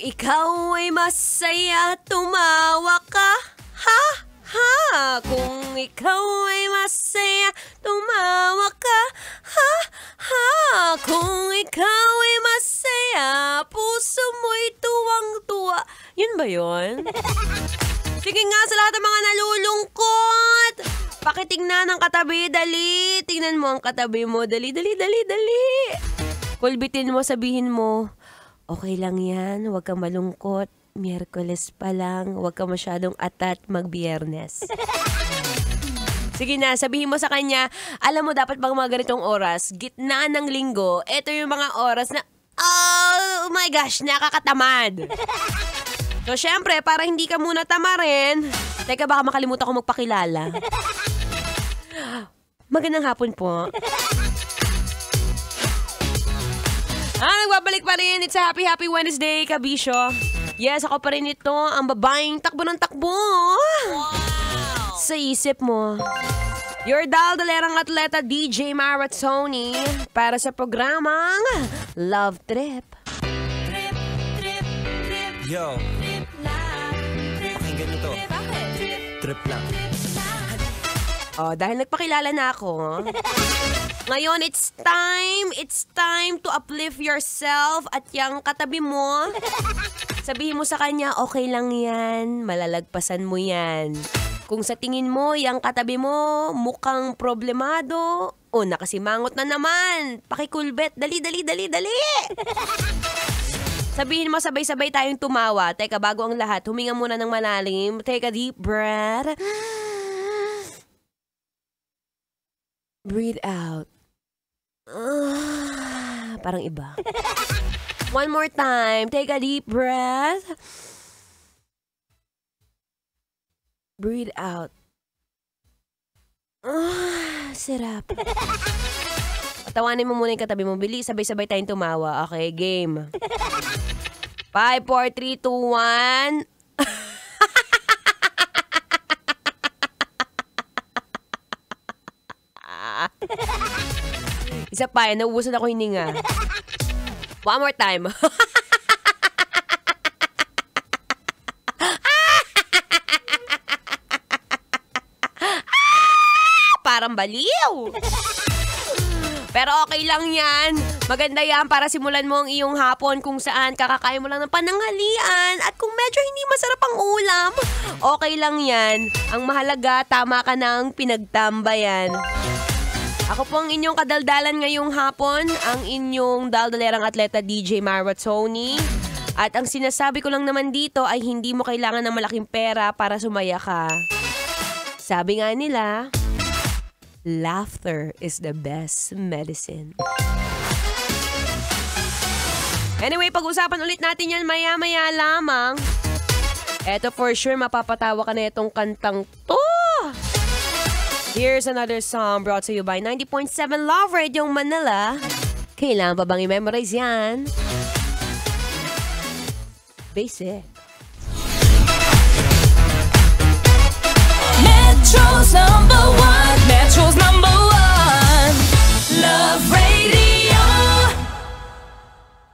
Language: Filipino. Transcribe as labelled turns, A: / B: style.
A: ikaw ay masaya, tumawa ka. Ha? Ha? Kung ikaw ay masaya, tumawa ka. Ha? Ha? Kung ikaw ay masaya, puso mo'y tuwang-tuwa. Yun ba yun? Sige nga sa lahat ng mga nalulungkot. Pakitingnan ang katabi, dali. Tingnan mo ang katabi mo, dali, dali, dali, dali. Kulbitin mo, sabihin mo, okay lang yan, huwag kang malungkot. Miyerkules pa lang, huwag ka masyadong atat mag-Biyernes. Sige na, sabihin mo sa kanya, alam mo dapat bang mga ganitong oras, gitna ng linggo, eto yung mga oras na, oh my gosh, nakakatamad. So syempre, para hindi ka muna tamarin, teka baka makalimutan ko magpakilala. Magandang hapon po. Nagbabalik pa rin. It's a happy Wednesday, Kabisyo. Yes, ako pa rin ito, ang babaeng takbo ng takbo. Wow! Sa isip mo. Your daldalerang atleta, DJ Maratoni, para sa programang Love Trip.
B: Trip, trip, trip. Yo. Trip lang. Pakinggan nyo to. Trip lang.
A: Oh, dahil nagpakilala na ako. Ngayon, it's time to uplift yourself at yung katabi mo. Sabihin mo sa kanya, okay lang yan, malalagpasan mo yan. Kung sa tingin mo, yung katabi mo mukhang problemado, o nakasimangot na naman, pakikulbet, dali, dali, dali, dali. Sabihin mo, sabay-sabay tayong tumawa. Teka, bago ang lahat, huminga muna ng malalim. Take a deep breath. Breathe out. Parang iba. One more time. Take a deep breath. Breathe out. Sarap. Patawanin mo muna yung katabi mo. Bilis, sabay-sabay tayong tumawa. Okay, game. 5, 4, 3, 2, 1. Isa pa, naubusan ako hininga. One more time. Parang baliw. Pero okay lang yan. Maganda yan para simulan mo ang iyong hapon kung saan kakakain mo lang ng pananghalian at kung medyo hindi masarap ang ulam, okay lang yan. Ang mahalaga, tama ka ng pinagtambayan. Ako po ang inyong kadaldalan ngayong hapon, ang inyong daldalerang atleta DJ Maratoni. At ang sinasabi ko lang naman dito ay hindi mo kailangan ng malaking pera para sumaya ka. Sabi nga nila, laughter is the best medicine. Anyway, pag-usapan ulit natin yan maya-maya lamang. Eto for sure, mapapatawa ka na itong kantang to. Here's another song brought to you by 90.7 Love Radio Manila. Kailangan pa bang i-memorize yan? Basic.
C: Metro's number one. Metro's number one. Love